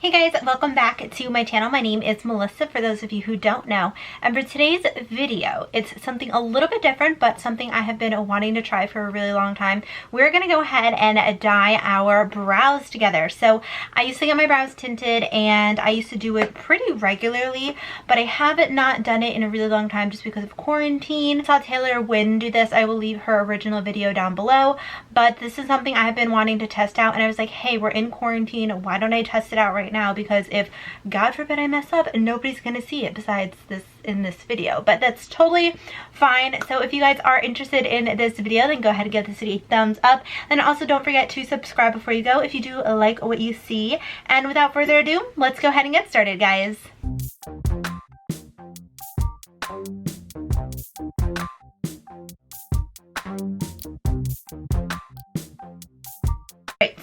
Hey guys, welcome back to my channel. My name is Melissa, for those of you who don't know. And for today's video, it's something a little bit different, but something I have been wanting to try for a really long time. We're gonna go ahead and dye our brows together. So I used to get my brows tinted and I used to do it pretty regularly, but I haven't not done it in a really long time just because of quarantine. I saw Taylor Wynn do this. I will leave her original video down below, but this is something I have been wanting to test out, and I was like, hey, we're in quarantine, why don't I test it out right now? Because if God forbid I mess up, nobody's gonna see it besides this in this video. But that's totally fine. So if you guys are interested in this video, then go ahead and give this video a thumbs up, and also don't forget to subscribe before you go if you do like what you see. And without further ado, let's go ahead and get started, guys.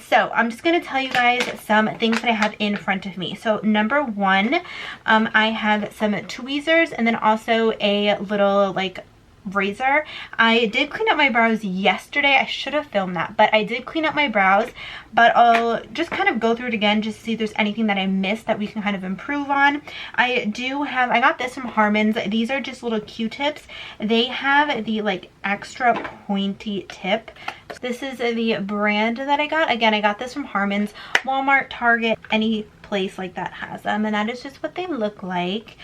So I'm just going to tell you guys some things that I have in front of me. So number one, I have some tweezers and then also a little like razor. I did clean up my brows yesterday. I should have filmed that, but I did clean up my brows, but I'll just kind of go through it again just to see if there's anything that I missed that we can kind of improve on. I got this from Harmon's. These are just little Q-tips. They have the like extra pointy tip. This is the brand that I got. Again, I got this from Harmon's, Walmart, Target, any place like that has them, and that is just what they look like.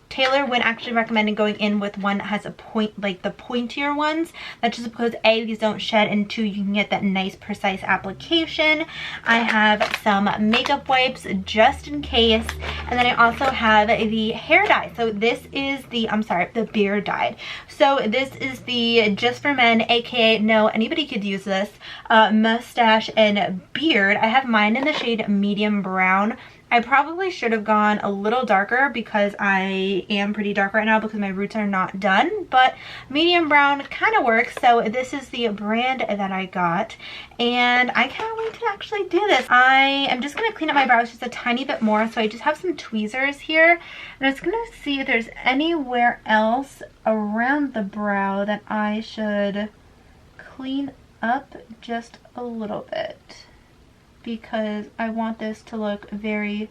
Taylor Wynn actually recommended going in with one that has a point, like the pointier ones. That's just because A, these don't shed, and 2, you can get that nice precise application. I have some makeup wipes just in case, and then I also have the hair dye. So this is the, the beard dye. So this is the Just for Men, aka no, anybody could use this, mustache and beard. I have mine in the shade medium brown. I probably should have gone a little darker because I am pretty dark right now because my roots are not done, but medium brown kind of works. So this is the brand that I got, and I can't wait to actually do this. I am just going to clean up my brows just a tiny bit more. So I just have some tweezers here, and I was going to see if there's anywhere else around the brow that I should clean up just a little bit, because I want this to look very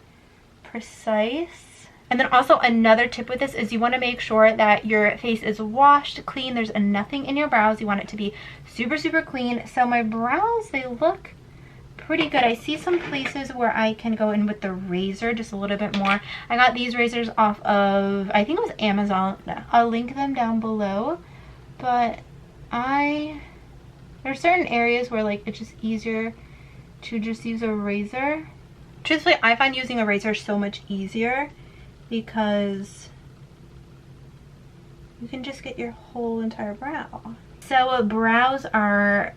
precise. And then also another tip with this is you want to make sure that your face is washed clean. There's nothing in your brows. You want it to be super, super clean. So my brows, they look pretty good. I see some places where I can go in with the razor just a little bit more. I got these razors off of, I think it was Amazon. I'll link them down below. But there's certain areas where like it's just easier to just use a razor. Truthfully, I find using a razor so much easier because you can just get your whole entire brow. So brows are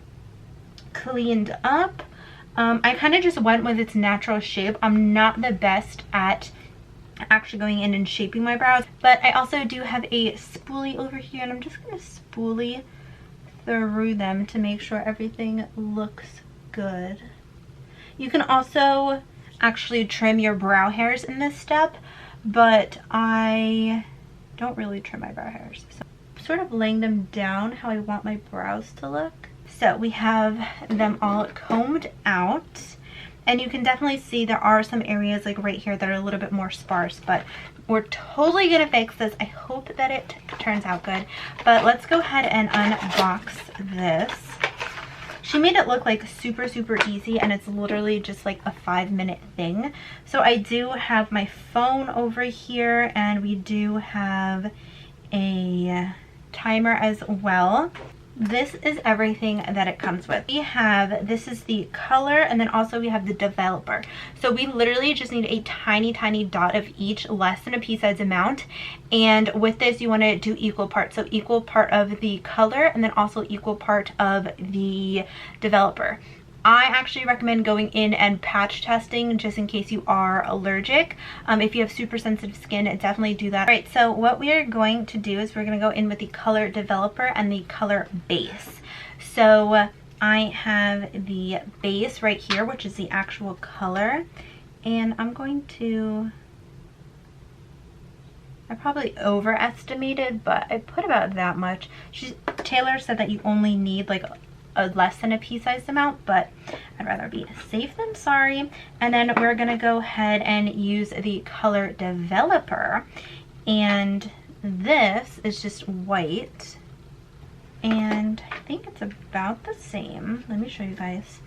cleaned up. I kind of just went with its natural shape. I'm not the best at actually going in and shaping my brows, but I also do have a spoolie over here, and I'm just going to spoolie through them to make sure everything looks good. You can also actually trim your brow hairs in this step, but I don't really trim my brow hairs. So I'm sort of laying them down how I want my brows to look. So we have them all combed out, and you can definitely see there are some areas like right here that are a little bit more sparse, but we're totally gonna fix this. I hope that it turns out good, but let's go ahead and unbox this. She made it look like super, super easy, and it's literally just like a 5-minute thing. So I do have my phone over here, and we do have a timer as well. This is everything that it comes with. This is the color, and then also we have the developer. So we literally just need a tiny, tiny dot of each, less than a pea-sized amount. And with this, you want to do equal parts. So equal part of the color, and then also equal part of the developer. I actually recommend going in and patch testing just in case you are allergic. If you have super sensitive skin, definitely do that. All right, so what we are going to do is we're going to go in with the color developer and the color base. So I have the base right here, which is the actual color, and I'm going to, I probably overestimated, but I put about that much. Taylor said that you only need like less than a pea-sized amount, but I'd rather be safe than sorry. And then we're gonna go ahead and use the color developer, and this is just white, and I think it's about the same. Let me show you guys.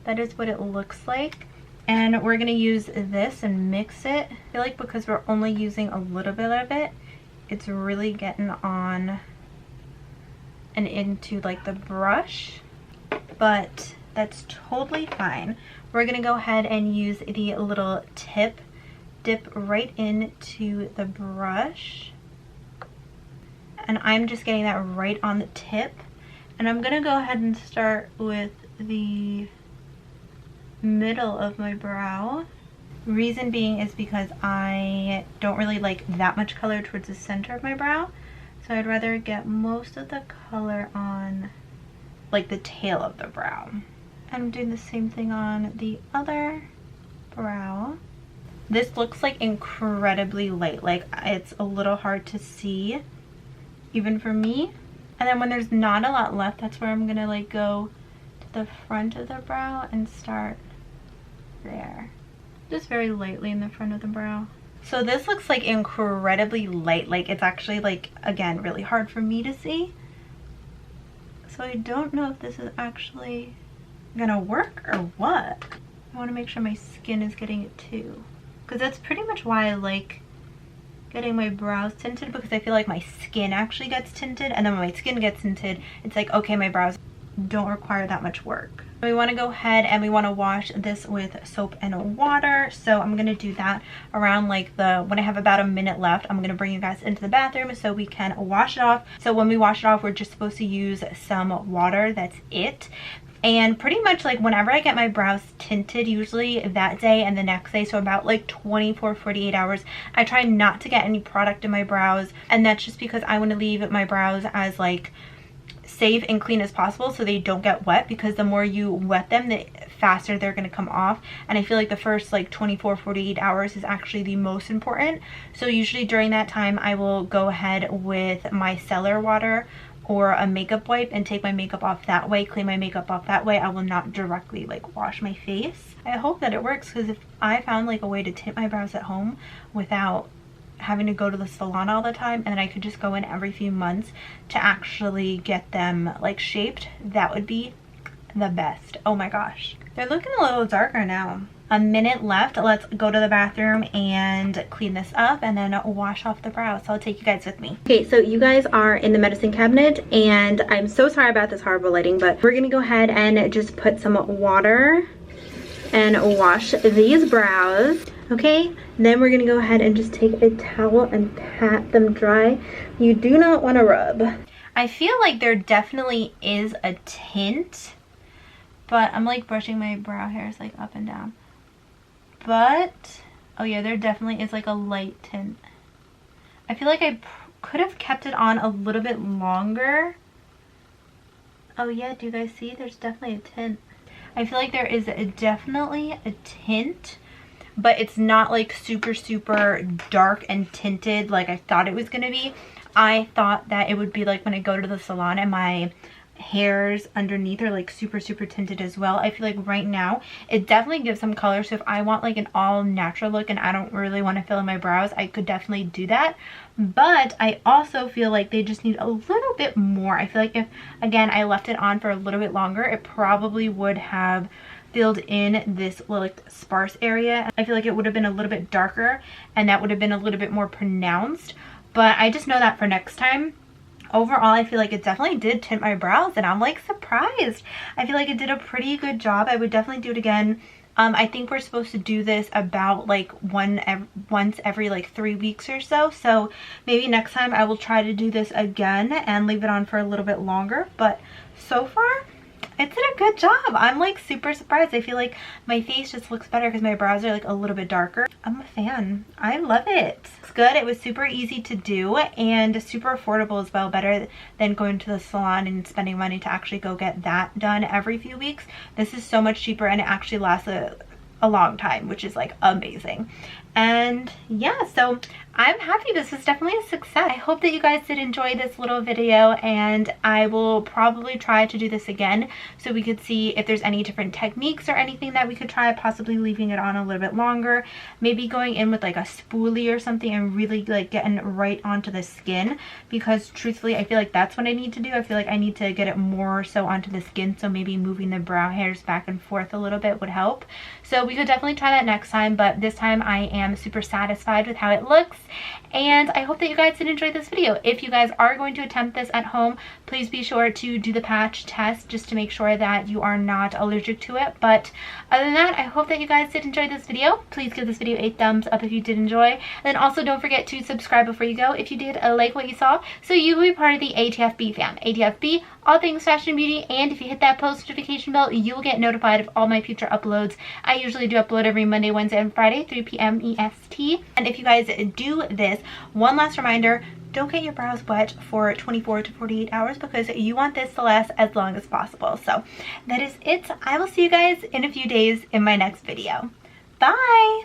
That is what it looks like. And we're gonna use this and mix it. I feel like because we're only using a little bit of it, it's really getting on and into like the brush, but that's totally fine. We're gonna go ahead and use the little tip, dip right into the brush. And I'm just getting that right on the tip. And I'm gonna go ahead and start with the middle of my brow. Reason being is because I don't really like that much color towards the center of my brow, so I'd rather get most of the color on like the tail of the brow. I'm doing the same thing on the other brow. This looks like incredibly light, like it's a little hard to see even for me. And then when there's not a lot left, that's where I'm gonna like go to the front of the brow and start there, just very lightly in the front of the brow. So this looks like incredibly light, like it's actually like, again, really hard for me to see. So I don't know if this is actually gonna work or what. I want to make sure my skin is getting it too, because that's pretty much why I like getting my brows tinted, because I feel like my skin actually gets tinted, and then when my skin gets tinted, it's like, okay, my brows don't require that much work. We want to go ahead and we want to wash this with soap and water. So I'm going to do that around like when I have about a minute left. I'm going to bring you guys into the bathroom so we can wash it off. So when we wash it off, we're just supposed to use some water. That's it. And pretty much like whenever I get my brows tinted, usually that day and the next day, so about like 24-48 hours, I try not to get any product in my brows. And that's just because I want to leave my brows as like safe and clean as possible so they don't get wet, because the more you wet them, the faster they're going to come off. And I feel like the first like 24-48 hours is actually the most important. So usually during that time I will go ahead with my micellar water or a makeup wipe and take my makeup off that way, clean my makeup off that way. I will not directly like wash my face. I hope that it works, because if I found like a way to tint my brows at home without having to go to the salon all the time, and then I could just go in every few months to actually get them like shaped, that would be the best. Oh my gosh, they're looking a little darker now. A minute left. Let's go to the bathroom and clean this up and then wash off the brows. So I'll take you guys with me. Okay, so you guys are in the medicine cabinet, and I'm so sorry about this horrible lighting, but we're gonna go ahead and just put some water and wash these brows. Okay, then we're gonna go ahead and just take a towel and pat them dry. You do not want to rub. I feel like there definitely is a tint, but I'm like brushing my brow hairs like up and down. But, oh yeah, there definitely is like a light tint. I feel like I could have kept it on a little bit longer. Oh yeah, do you guys see? There's definitely a tint. I feel like there is definitely a tint, but it's not like super dark and tinted like I thought it was gonna be. I thought that it would be like when I go to the salon and my hairs underneath are like super tinted as well. I feel like right now it definitely gives some color, so if I want like an all natural look and I don't really want to fill in my brows, I could definitely do that. But I also feel like they just need a little bit more. I feel like if, again, I left it on for a little bit longer, it probably would have filled in this like sparse area. I feel like it would have been a little bit darker and that would have been a little bit more pronounced. But I just know that for next time. Overall, I feel like it definitely did tint my brows, and I'm like surprised. I feel like it did a pretty good job. I would definitely do it again. I think we're supposed to do this about like once every like 3 weeks or so. So maybe next time I will try to do this again and leave it on for a little bit longer. But so far, it did a good job. I'm like super surprised. I feel like my face just looks better because my brows are like a little bit darker. I'm a fan. I love it. It's good. It was super easy to do and super affordable as well. Better than going to the salon and spending money to actually go get that done every few weeks. This is so much cheaper, and it actually lasts a long time, which is like amazing. And yeah, so I'm happy. This is definitely a success. I hope that you guys did enjoy this little video, and I will probably try to do this again so we could see if there's any different techniques or anything that we could try, possibly leaving it on a little bit longer, maybe going in with like a spoolie or something and really like getting right onto the skin, because truthfully I feel like that's what I need to do. I feel like I need to get it more so onto the skin, so maybe moving the brow hairs back and forth a little bit would help. So we could definitely try that next time, but this time I am super satisfied with how it looks, and I hope that you guys did enjoy this video. If you guys are going to attempt this at home, please be sure to do the patch test just to make sure that you are not allergic to it. But other than that, I hope that you guys did enjoy this video. Please give this video a thumbs up if you did enjoy, and then also don't forget to subscribe before you go if you did like what you saw, so you will be part of the ATFB fam. ATFB, all things fashion and beauty, and if you hit that post notification bell, you will get notified of all my future uploads. I usually do upload every Monday, Wednesday, and Friday, 3 p.m. EST. And if you guys do this, one last reminder, don't get your brows wet for 24 to 48 hours because you want this to last as long as possible. So that is it. I will see you guys in a few days in my next video. Bye!